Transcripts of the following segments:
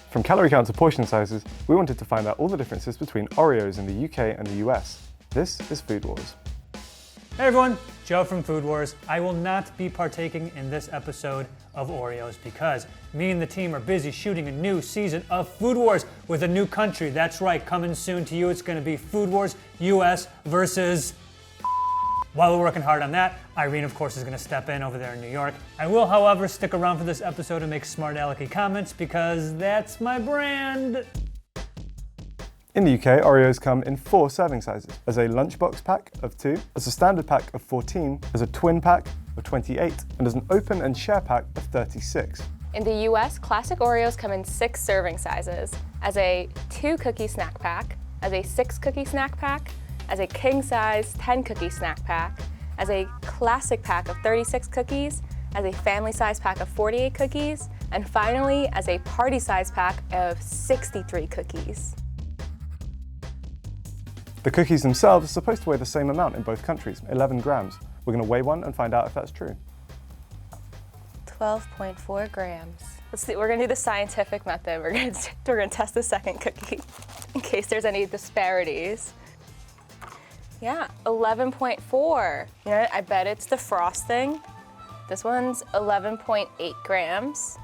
From calorie count to portion sizes, we wanted to find out all the differences between Oreos in the UK and the US. This is Food Wars. Hey everyone, Joe from Food Wars. I will not be partaking in this episode of Oreos because me and the team are busy shooting a new season of Food Wars with a new country. That's right, coming soon to you. It's going to be Food Wars US versus... While we're working hard on that, Irene, of course, is going to step in over there in New York. I will, however, stick around for this episode and make smart alecky comments because that's my brand. In the UK, Oreos come in 4 serving sizes, as a lunchbox pack of 2, as a standard pack of 14, as a twin pack of 28, and as an open and share pack of 36. In the US, classic Oreos come in 6 serving sizes, as a 2 cookie snack pack, as a 6 cookie snack pack, as a king size 10 cookie snack pack, as a classic pack of 36 cookies, as a family size pack of 48 cookies, and finally as a party size pack of 63 cookies. The cookies themselves are supposed to weigh the same amount in both countries, 11 grams. We're going to weigh one and find out if that's true. 12.4 grams. Let's see, we're gonna do the scientific method. We're gonna test the second cookie in case there's any disparities. Yeah, 11.4. You know what? I bet it's the frosting. This one's 11.8 grams.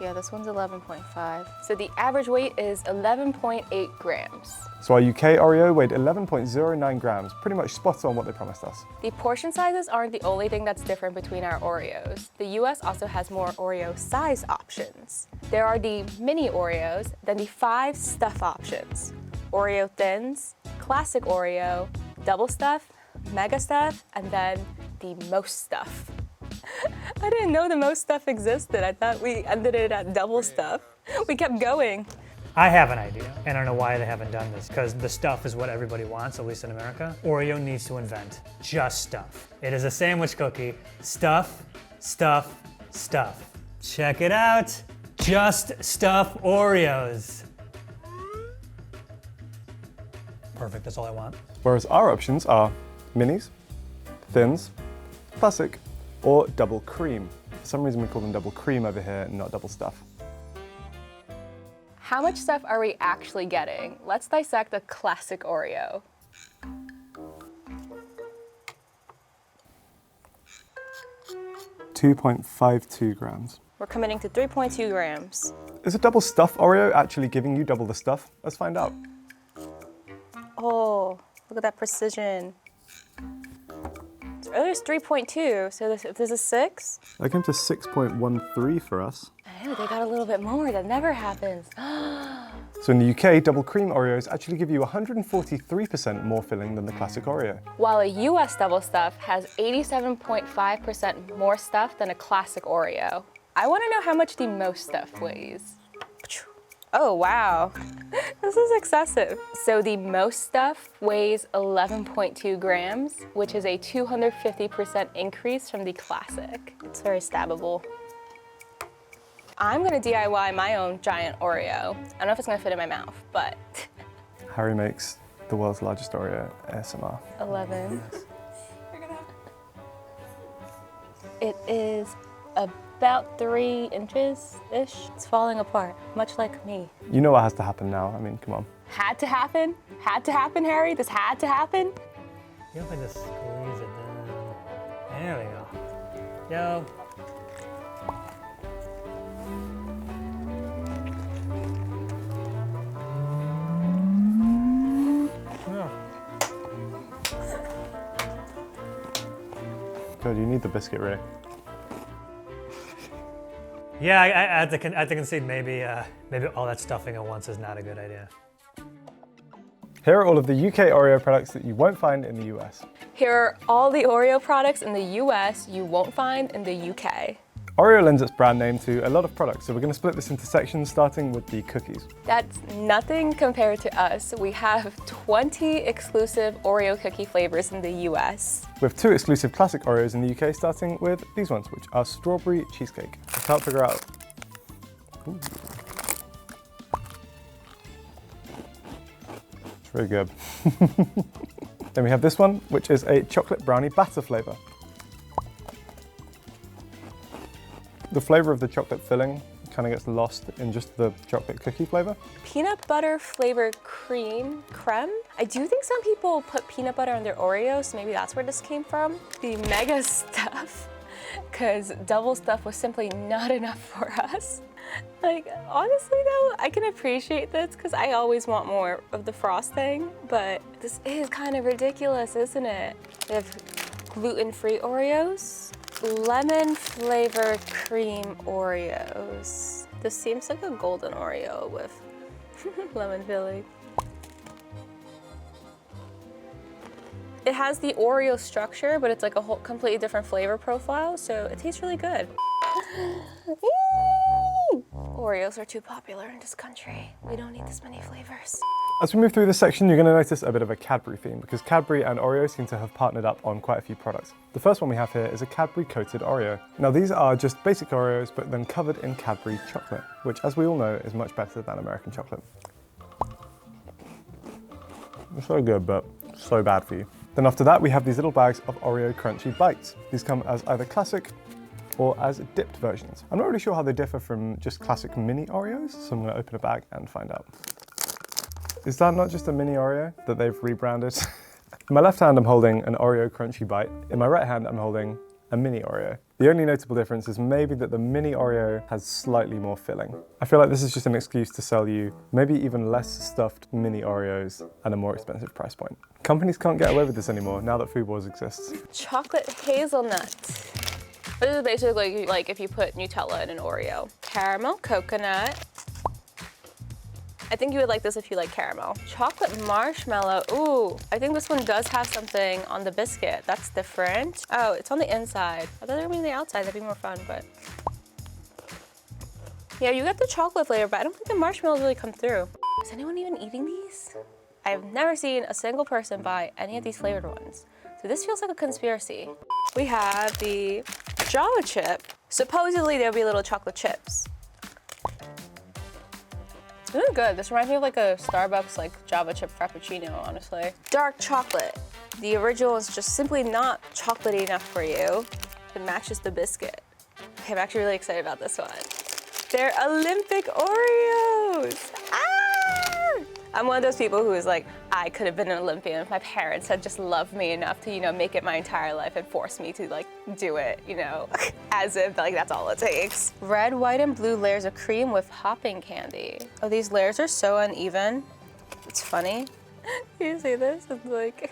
Yeah, this one's 11.5. So the average weight is 11.8 grams. So our UK Oreo weighed 11.09 grams, pretty much spot on what they promised us. The portion sizes aren't the only thing that's different between our Oreos. The US also has more Oreo size options. There are the mini Oreos, then the 5 stuff options. Oreo Thins, Classic Oreo, Double Stuff, Mega Stuff, and then the Most Stuff. I didn't know the Most Stuff existed. I thought we ended it at Double Stuff. We kept going. I have an idea, and I don't know why they haven't done this, because the stuff is what everybody wants, at least in America. Oreo needs to invent just stuff. It is a sandwich cookie. Stuff, stuff, stuff. Check it out. Just Stuff Oreos. Perfect, that's all I want. Whereas our options are minis, thins, classic, or double cream. For some reason we call them double cream over here and not double stuff. How much stuff are we actually getting? Let's dissect a classic Oreo. $2.52 grams. We're committing to 3.2 grams. Is a double stuff Oreo actually giving you double the stuff? Let's find out. Oh, look at that precision. So earlier it's 3.2, so if this is 6? That came to 6.13 for us. Oh, they got a little bit more. That never happens. So in the UK, double cream Oreos actually give you 143% more filling than the classic Oreo. While a US double stuff has 87.5% more stuff than a classic Oreo. I want to know how much the Most Stuff weighs. Oh, wow. This is excessive. So the Most Stuff weighs 11.2 grams, which is a 250% increase from the classic. It's very stabbable. I'm gonna DIY my own giant Oreo. I don't know if it's gonna fit in my mouth, but. Harry makes the world's largest Oreo ASMR. 11. It is about 3 inches-ish. It's falling apart, much like me. You know what has to happen now. I mean, come on. Had to happen? Had to happen, Harry? This had to happen? You have to just squeeze it down. There we go. Yo. God, you need the biscuit, Ray. Yeah, I have to concede maybe all that stuffing at once is not a good idea. Here are all of the UK Oreo products that you won't find in the US. Here are all the Oreo products in the US you won't find in the UK. Oreo lends its brand name to a lot of products, so we're going to split this into sections, starting with the cookies. That's nothing compared to us. We have 20 exclusive Oreo cookie flavors in the US. We have 2 exclusive classic Oreos in the UK, starting with these ones, which are strawberry cheesecake. I can't figure out. Ooh. It's very good. Then we have this one, which is a chocolate brownie batter flavor. The flavor of the chocolate filling kind of gets lost in just the chocolate cookie flavor. Peanut butter flavored creme. I do think some people put peanut butter on their Oreos, so maybe that's where this came from. The mega stuff, because double stuff was simply not enough for us. Like, honestly though, I can appreciate this because I always want more of the frosting, but this is kind of ridiculous, isn't it? We have gluten-free Oreos, lemon flavored cream Oreos. This seems like a golden Oreo with lemon filling. It has the Oreo structure, but it's like a whole completely different flavor profile, so it tastes really good. Oreos are too popular in this country. We don't need this many flavors. As we move through this section, you're going to notice a bit of a Cadbury theme because Cadbury and Oreo seem to have partnered up on quite a few products. The first one we have here is a Cadbury coated Oreo. Now these are just basic Oreos, but then covered in Cadbury chocolate, which as we all know is much better than American chocolate. It's so good, but so bad for you. Then after that, we have these little bags of Oreo Crunchy Bites. These come as either classic or as dipped versions. I'm not really sure how they differ from just classic mini Oreos, so I'm gonna open a bag and find out. Is that not just a mini Oreo that they've rebranded? In my left hand, I'm holding an Oreo Crunchy Bite. In my right hand, I'm holding a mini Oreo. The only notable difference is maybe that the mini Oreo has slightly more filling. I feel like this is just an excuse to sell you maybe even less stuffed mini Oreos at a more expensive price point. Companies can't get away with this anymore now that Food Wars exists. Chocolate hazelnut. This is basically like if you put Nutella in an Oreo. Caramel coconut. I think you would like this if you like caramel. Chocolate marshmallow. Ooh, I think this one does have something on the biscuit. That's different. Oh, it's on the inside. I thought they were on the outside. That'd be more fun, but. Yeah, you get the chocolate flavor, but I don't think the marshmallows really come through. Is anyone even eating these? I've never seen a single person buy any of these flavored ones. So this feels like a conspiracy. We have the Java chip. Supposedly there'll be little chocolate chips. It's really good. This reminds me of like a Starbucks like Java chip frappuccino, honestly. Dark chocolate. The original is just simply not chocolatey enough for you. It matches the biscuit. Okay, I'm actually really excited about this one. They're Olympic Oreos. Ah! I'm one of those people who is like, I could have been an Olympian if my parents had just loved me enough to, you know, make it my entire life and force me to like do it, you know, as if like that's all it takes. Red, white, and blue layers of cream with hopping candy. Oh, these layers are so uneven. It's funny. You see this? It's like,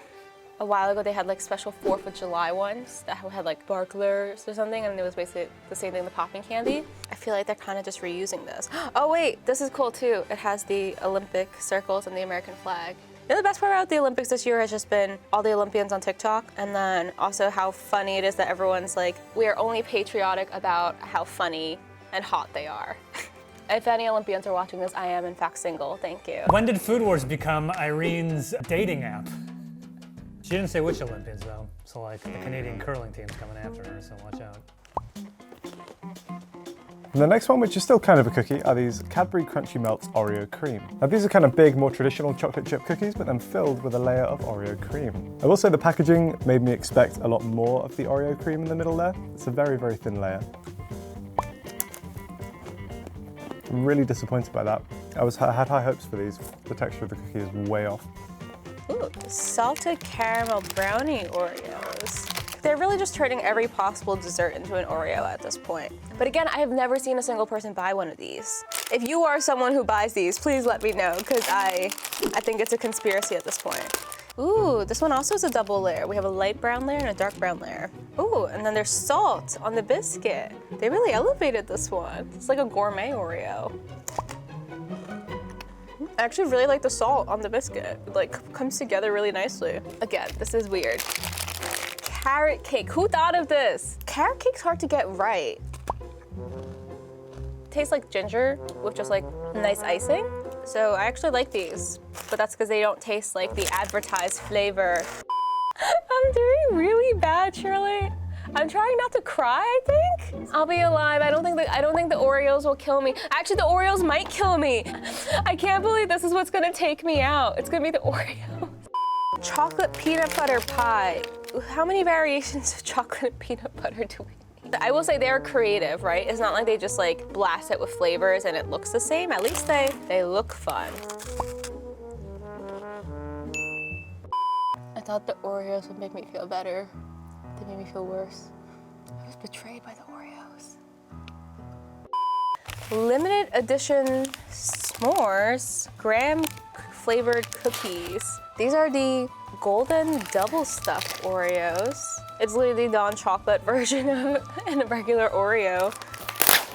a while ago they had like special 4th of July ones that had like sparklers or something, and it was basically the same thing, the popping candy. I feel like they're kind of just reusing this. Oh wait, this is cool too. It has the Olympic circles and the American flag. You know, the best part about the Olympics this year has just been all the Olympians on TikTok, and then also how funny it is that everyone's like, we are only patriotic about how funny and hot they are. If any Olympians are watching this, I am in fact single, thank you. When did Food Wars become Irene's dating app? She didn't say which Olympians though, so like the Canadian curling team's coming after her, so watch out. And the next one, which is still kind of a cookie, are these Cadbury Crunchy Melts Oreo Cream. Now these are kind of big, more traditional chocolate chip cookies, but then filled with a layer of Oreo cream. I will say the packaging made me expect a lot more of the Oreo cream in the middle there. It's a very, very thin layer. I'm really disappointed by that. I had high hopes for these. The texture of the cookie is way off. Ooh, salted caramel brownie Oreos. They're really just turning every possible dessert into an Oreo at this point. But again, I have never seen a single person buy one of these. If you are someone who buys these, please let me know, because I think it's a conspiracy at this point. Ooh, this one also is a double layer. We have a light brown layer and a dark brown layer. Ooh, and then there's salt on the biscuit. They really elevated this one. It's like a gourmet Oreo. I actually really like the salt on the biscuit. It like comes together really nicely. Again, this is weird. Carrot cake, who thought of this? Carrot cake's hard to get right. Tastes like ginger with just like nice icing. So I actually like these, but that's because they don't taste like the advertised flavor. I'm doing really bad, Shirley. I'm trying not to cry, I think. I'll be alive. I don't think the Oreos will kill me. Actually, the Oreos might kill me. I can't believe this is what's gonna take me out. It's gonna be the Oreos. Chocolate peanut butter pie. How many variations of chocolate peanut butter do we need? I will say they're creative, right? It's not like they just like blast it with flavors and it looks the same. At least they look fun. I thought the Oreos would make me feel better. They made me feel worse. I was betrayed by the Oreos. Limited edition s'mores graham flavored cookies. These are the golden double stuffed Oreos. It's literally the non-chocolate version of a regular Oreo.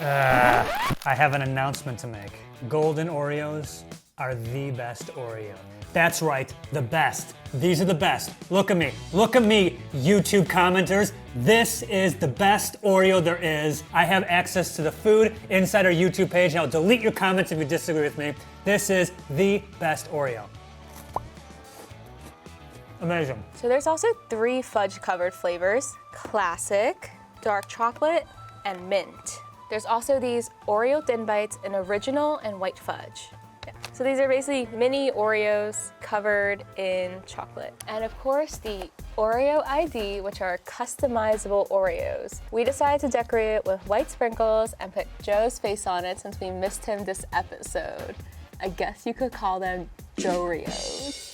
I have an announcement to make. Golden Oreos are the best Oreo. That's right, the best. These are the best. Look at me, YouTube commenters. This is the best Oreo there is. I have access to the food inside our YouTube page, and I'll delete your comments if you disagree with me. This is the best Oreo. Amazing. So there's also 3 fudge-covered flavors: classic, dark chocolate, and mint. There's also these Oreo thin bites in original and white fudge. Yeah. So these are basically mini Oreos covered in chocolate. And of course, the Oreo ID, which are customizable Oreos. We decided to decorate it with white sprinkles and put Joe's face on it since we missed him this episode. I guess you could call them Joereos.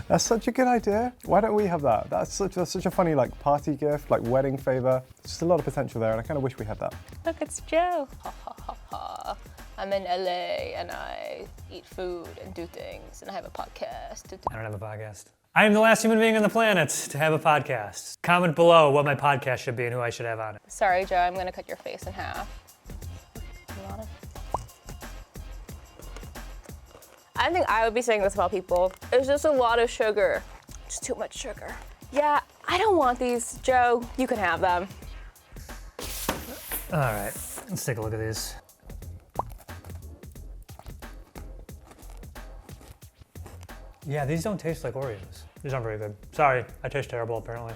That's such a good idea. Why don't we have that? That's such a funny like party gift, like wedding favor. Just a lot of potential there, and I kind of wish we had that. Look, it's Joe. Ha ha ha ha. I'm in LA and I eat food and do things, and I have a podcast. I don't have a podcast. I am the last human being on the planet to have a podcast. Comment below what my podcast should be and who I should have on it. Sorry, Joe, I'm gonna cut your face in half. I think I would be saying this about people. It's just a lot of sugar. It's too much sugar. Yeah, I don't want these. Joe, you can have them. All right, let's take a look at these. Yeah, these don't taste like Oreos. These aren't very good. Sorry, I taste terrible apparently.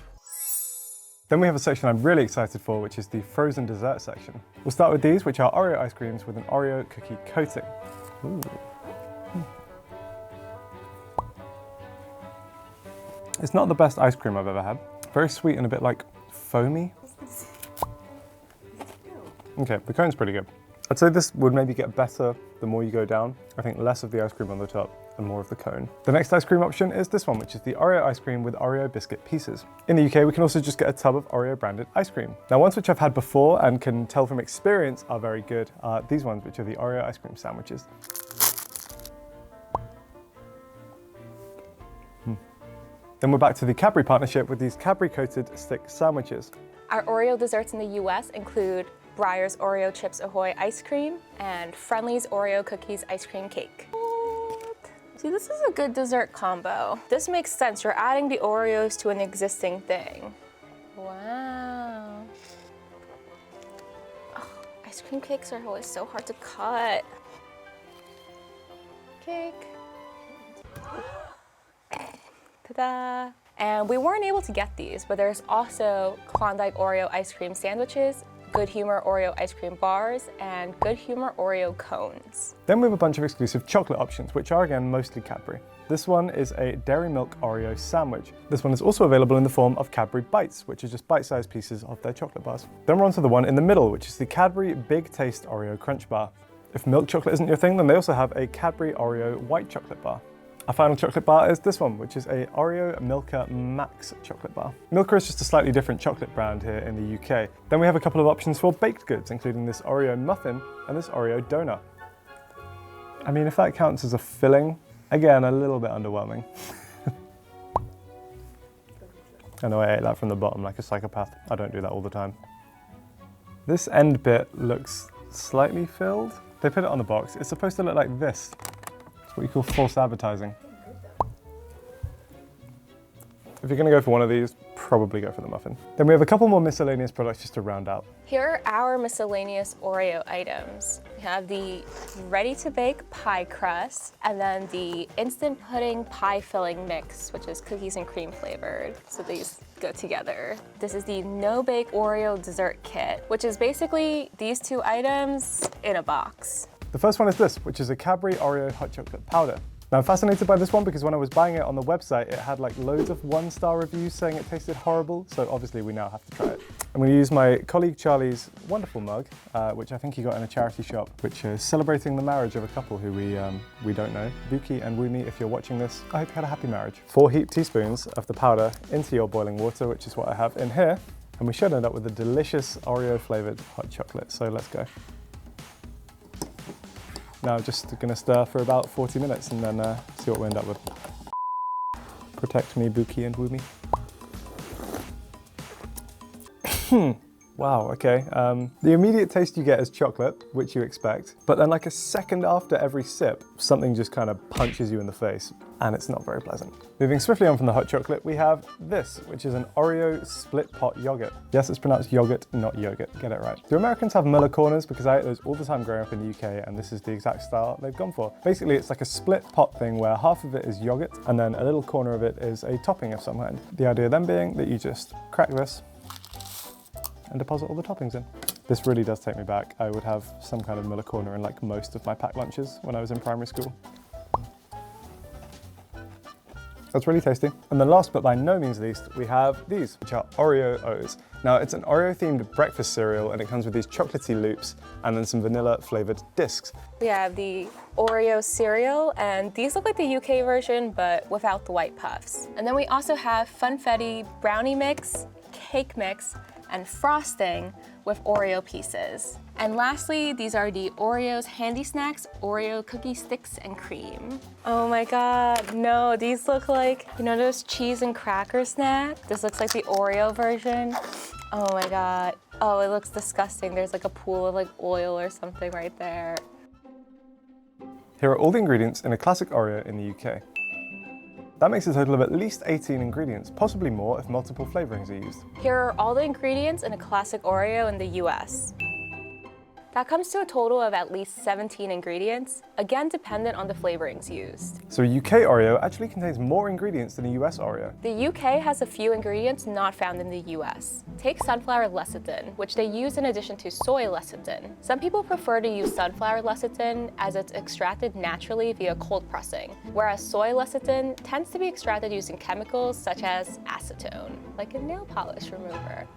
Then we have a section I'm really excited for, which is the frozen dessert section. We'll start with these, which are Oreo ice creams with an Oreo cookie coating. Ooh. It's not the best ice cream I've ever had. Very sweet and a bit like foamy. Okay, the cone's pretty good. I'd say this would maybe get better the more you go down. I think less of the ice cream on the top and more of the cone. The next ice cream option is this one, which is the Oreo ice cream with Oreo biscuit pieces. In the UK, we can also just get a tub of Oreo branded ice cream. Now, ones which I've had before and can tell from experience are very good are these ones, which are the Oreo ice cream sandwiches. Then we're back to the Cadbury partnership with these Cadbury coated stick sandwiches. Our Oreo desserts in the US include Breyer's Oreo Chips Ahoy ice cream and Friendly's Oreo Cookies ice cream cake. See, this is a good dessert combo. This makes sense. You're adding the Oreos to an existing thing. Wow. Oh, ice cream cakes are always so hard to cut. Cake. Ta-da! And we weren't able to get these, but there's also Klondike Oreo ice cream sandwiches, Good Humor Oreo ice cream bars, and Good Humor Oreo cones. Then we have a bunch of exclusive chocolate options, which are again mostly Cadbury. This one is a Dairy Milk Oreo sandwich. This one is also available in the form of Cadbury Bites, which are just bite-sized pieces of their chocolate bars. Then we're on to the one in the middle, which is the Cadbury Big Taste Oreo Crunch Bar. If milk chocolate isn't your thing, then they also have a Cadbury Oreo White Chocolate Bar. Our final chocolate bar is this one, which is a Oreo Milka Max chocolate bar. Milka is just a slightly different chocolate brand here in the UK. Then we have a couple of options for baked goods, including this Oreo muffin and this Oreo donut. I mean, if that counts as a filling, again, a little bit underwhelming. I know I ate that from the bottom like a psychopath. I don't do that all the time. This end bit looks slightly filled. They put it on the box. It's supposed to look like this. It's what you call false advertising. If you're gonna go for one of these, probably go for the muffin. Then we have a couple more miscellaneous products just to round out. Here are our miscellaneous Oreo items. We have the ready-to-bake pie crust, and then the instant pudding pie filling mix, which is cookies and cream flavored. So these go together. This is the no-bake Oreo dessert kit, which is basically these two items in a box. The first one is this, which is a Cadbury Oreo hot chocolate powder. Now I'm fascinated by this one because when I was buying it on the website, it had like loads of 1-star reviews saying it tasted horrible, so obviously we now have to try it. I'm going to use my colleague Charlie's wonderful mug, which I think he got in a charity shop, which is celebrating the marriage of a couple who we don't know. Buki and Wumi, if you're watching this, I hope you had a happy marriage. 4 heaped teaspoons of the powder into your boiling water, which is what I have in here, and we should end up with a delicious Oreo flavoured hot chocolate, so let's go. Now I'm just going to stir for about 40 minutes and then see what we end up with. Protect me, Buki and Wumi. Wow, okay. The immediate taste you get is chocolate, which you expect, but then like a second after every sip, something just kind of punches you in the face, and it's not very pleasant. Moving swiftly on from the hot chocolate, we have this, which is an Oreo split pot yogurt. Yes, it's pronounced yogurt, not yogurt, get it right. Do Americans have Muller corners? Because I ate those all the time growing up in the UK, and this is the exact style they've gone for. Basically, it's like a split pot thing where half of it is yogurt, and then a little corner of it is a topping of some kind. The idea then being that you just crack this, and deposit all the toppings in. This really does take me back. I would have some kind of Muller corner in like most of my packed lunches when I was in primary school. That's really tasty. And then last but by no means least, we have these, which are Oreos. Now it's an Oreo themed breakfast cereal and it comes with these chocolatey loops and then some vanilla flavored discs. We have the Oreo cereal, and these look like the UK version, but without the white puffs. And then we also have Funfetti brownie mix, cake mix, and frosting with Oreo pieces. And lastly, these are the Oreos Handy Snacks, Oreo cookie sticks and cream. Oh my God, no, these look like, you know those cheese and cracker snack? This looks like the Oreo version. Oh my God. Oh, it looks disgusting. There's like a pool of like oil or something right there. Here are all the ingredients in a classic Oreo in the UK. That makes a total of at least 18 ingredients, possibly more if multiple flavorings are used. Here are all the ingredients in a classic Oreo in the US. That comes to a total of at least 17 ingredients, again dependent on the flavorings used. So a UK Oreo actually contains more ingredients than a US Oreo. The UK has a few ingredients not found in the US. Take sunflower lecithin, which they use in addition to soy lecithin. Some people prefer to use sunflower lecithin as it's extracted naturally via cold pressing, whereas soy lecithin tends to be extracted using chemicals such as acetone, like a nail polish remover.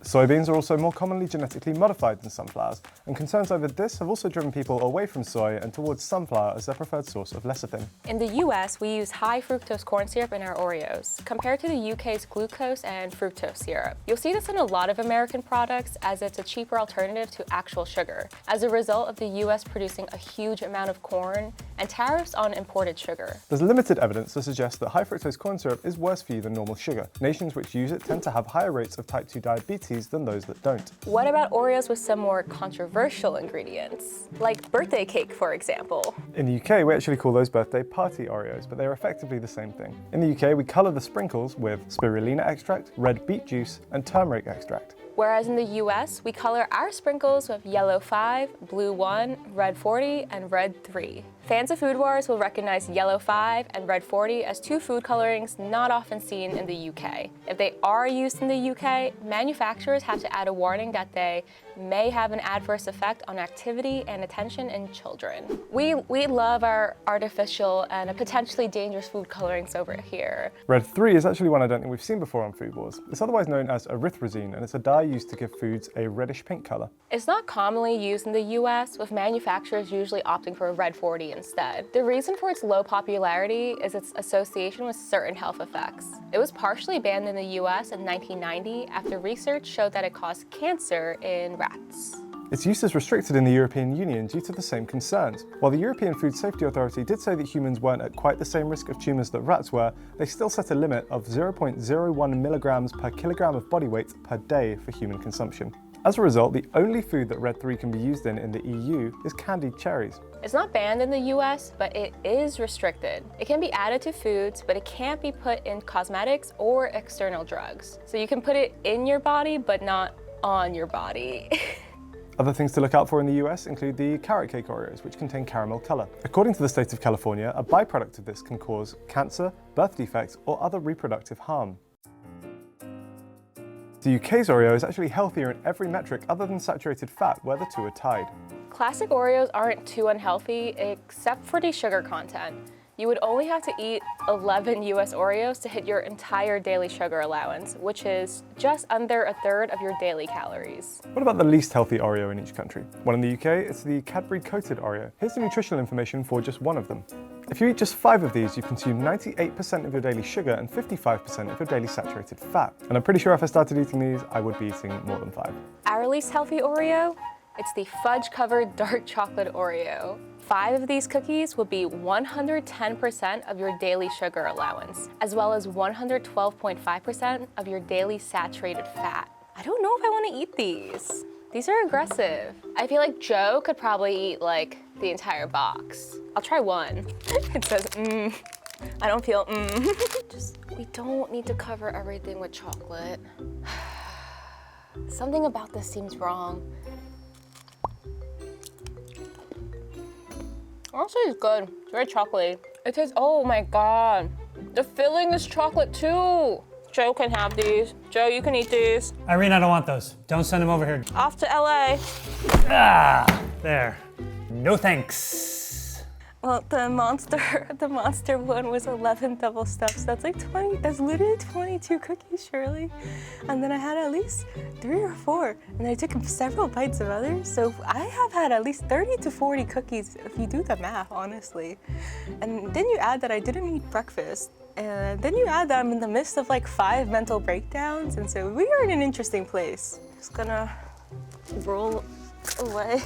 Soybeans are also more commonly genetically modified than sunflowers, and concerns over this have also driven people away from soy and towards sunflower as their preferred source of lecithin. In the US, we use high fructose corn syrup in our Oreos, compared to the UK's glucose and fructose syrup. You'll see this in a lot of American products as it's a cheaper alternative to actual sugar, as a result of the US producing a huge amount of corn and tariffs on imported sugar. There's limited evidence to suggest that high fructose corn syrup is worse for you than normal sugar. Nations which use it tend to have higher rates of type 2 diabetes than those that don't. What about Oreos with some more controversial ingredients? Like birthday cake, for example. In the UK, we actually call those birthday party Oreos, but they're effectively the same thing. In the UK, we colour the sprinkles with spirulina extract, red beet juice, and turmeric extract. Whereas in the US, we color our sprinkles with yellow 5, blue 1, red 40, and red 3. Fans of Food Wars will recognize yellow 5 and red 40 as two food colorings not often seen in the UK. If they are used in the UK, manufacturers have to add a warning that they may have an adverse effect on activity and attention in children. We love our artificial and potentially dangerous food colorings over here. Red 3 is actually one I don't think we've seen before on Food Wars. It's otherwise known as erythrosine, and it's a dye used to give foods a reddish pink color. It's not commonly used in the US, with manufacturers usually opting for red 40 instead. The reason for its low popularity is its association with certain health effects. It was partially banned in the US in 1990 after research showed that it caused cancer in rats. Its use is restricted in the European Union due to the same concerns. While the European Food Safety Authority did say that humans weren't at quite the same risk of tumours that rats were, they still set a limit of 0.01 milligrams per kilogram of body weight per day for human consumption. As a result, the only food that Red 3 can be used in the EU is candied cherries. It's not banned in the US, but it is restricted. It can be added to foods, but it can't be put in cosmetics or external drugs. So you can put it in your body, but not on your body. Other things to look out for in the US include the carrot cake Oreos, which contain caramel colour. According to the state of California, a byproduct of this can cause cancer, birth defects, or other reproductive harm. The UK's Oreo is actually healthier in every metric other than saturated fat, where the two are tied. Classic Oreos aren't too unhealthy, except for the sugar content. You would only have to eat 11 US Oreos to hit your entire daily sugar allowance, which is just under a third of your daily calories. What about the least healthy Oreo in each country? Well, in the UK, it's the Cadbury coated Oreo. Here's the nutritional information for just one of them. If you eat just 5 of these, you consume 98% of your daily sugar and 55% of your daily saturated fat. And I'm pretty sure if I started eating these, I would be eating more than 5. Our least healthy Oreo? It's the fudge-covered dark chocolate Oreo. 5 of these cookies would be 110% of your daily sugar allowance, as well as 112.5% of your daily saturated fat. I don't know if I want to eat these. These are aggressive. I feel like Joe could probably eat like the entire box. I'll try one. It says, I don't feel, we don't need to cover everything with chocolate. Something about this seems wrong. Honestly, it's good. It's very chocolatey. It tastes, oh my God. The filling is chocolate too. Joe can have these. Joe, you can eat these. Irene, I don't want those. Don't send them over here. Off to LA. Ah, there. No thanks. Well, the monster one was 11 double stuffs. That's like 20, that's literally 22 cookies, surely. And then I had at least 3 or 4. And then I took several bites of others. So I have had at least 30 to 40 cookies, if you do the math, honestly. And then you add that I didn't eat breakfast. And then you add that I'm in the midst of like 5 mental breakdowns. And so we are in an interesting place. Just gonna roll away.